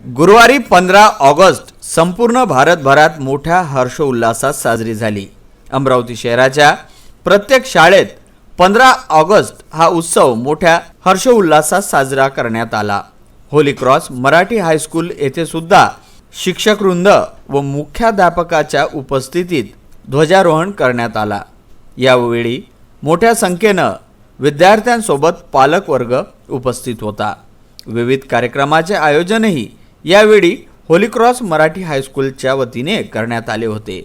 गुरुवारी 15 ऑगस्ट संपूर्ण भारतभरात मोठ्या हर्षोल्लासात साजरी झाली। अमरावती शहराच्या प्रत्येक शाळेत 15 ऑगस्ट हा उत्सव मोठ्या हर्षोल्लासात साजरा करण्यात आला। होली क्रॉस मराठी हायस्कूल येथे सुद्धा शिक्षकवृंद व मुख्याध्यापकाच्या उपस्थितीत ध्वजारोहण करण्यात आला। यावेळी मोठ्या संख्येने विद्यार्थ्यांसोबत पालक वर्ग उपस्थित होता। विविध कार्यक्रमाचे आयोजनही यावेळी होली क्रॉस मराठी हायस्कूलच्या वतीने करण्यात आले होते।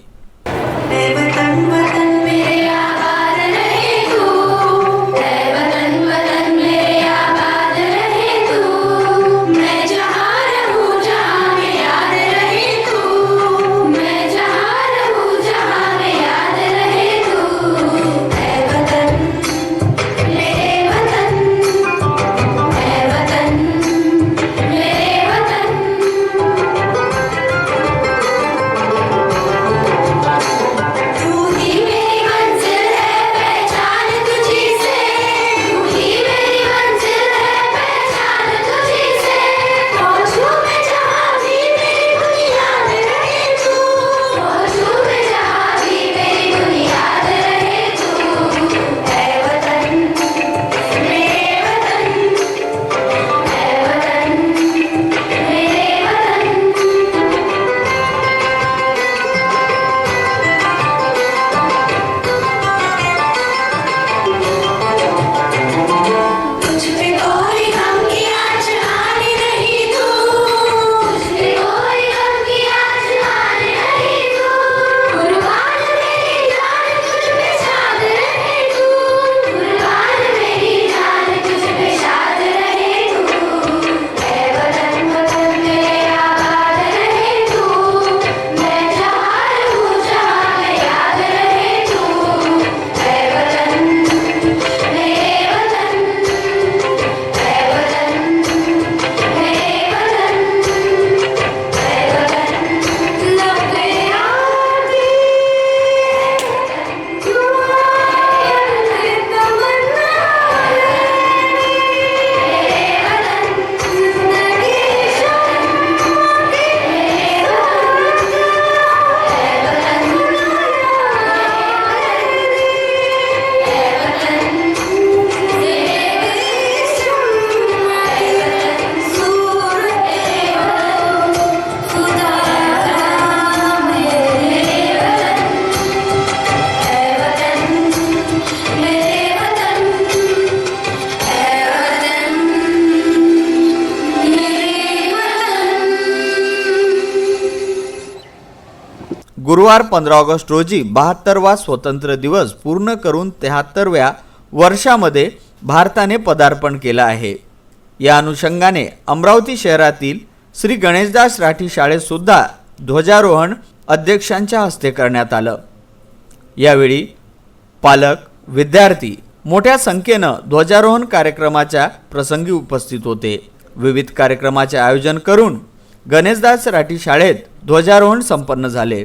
गुरुवार 15 ऑगस्ट रोजी 72वा स्वतंत्र दिवस पूर्ण करून 73व्या वर्षामध्ये भारताने पदार्पण केलं आहे। या अनुषंगाने अमरावती शहरातील श्री गणेशदास राठी शाळेत सुद्धा ध्वजारोहण अध्यक्षांच्या हस्ते करण्यात आलं। यावेळी पालक, विद्यार्थी मोठ्या संख्येने ध्वजारोहण कार्यक्रमाच्या प्रसंगी उपस्थित होते। विविध कार्यक्रमाचे आयोजन करून गणेशदास राठी शाळेत ध्वजारोहण संपन्न झाले।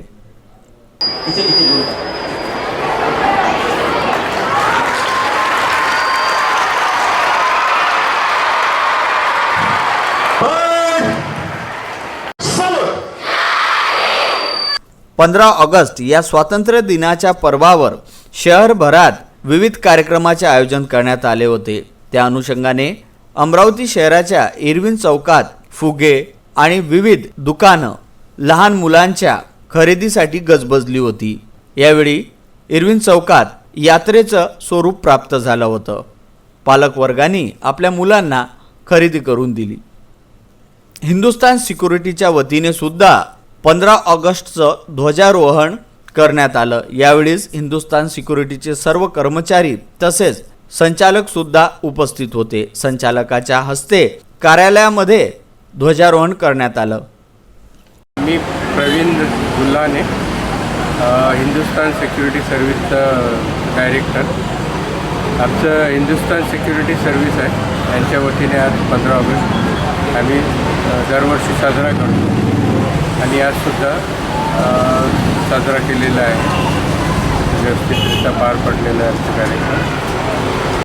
पंधरा ऑगस्ट या स्वातंत्र्य दिनाच्या पर्वावर शहरभरात विविध कार्यक्रमाचे आयोजन करण्यात आले होते। त्या अनुषंगाने अमरावती शहराच्या इरविन चौकात फुगे आणि विविध दुकानं लहान मुलांच्या खरेदीसाठी गजबजली होती। यावेळी इरविन चौकात यात्रेचं स्वरूप प्राप्त झालं होतं। पालक वर्गांनी आपल्या मुलांना खरेदी करून दिली। हिंदुस्तान सिक्युरिटीच्या वतीने सुद्धा 15 ऑगस्टचं ध्वजारोहण करण्यात आलं। यावेळीच हिंदुस्तान सिक्युरिटीचे सर्व कर्मचारी तसेच संचालक सुद्धा उपस्थित होते। संचालकाच्या हस्ते कार्यालयामध्ये ध्वजारोहण करण्यात आलं। मी प्रवीण गुल्हाने, हिंदुस्तान सिक्युरिटी सर्व्हिसचा डायरेक्टर। आमचं हिंदुस्तान सिक्युरिटी सर्व्हिस आहे, यांच्या वतीने आज 15 ऑगस्ट आम्ही दरवर्षी साजरा करतो आणि आजसुद्धा साजरा केलेला आहे। व्यवस्थितरित्या पार पडलेला आहे कार्यक्रम।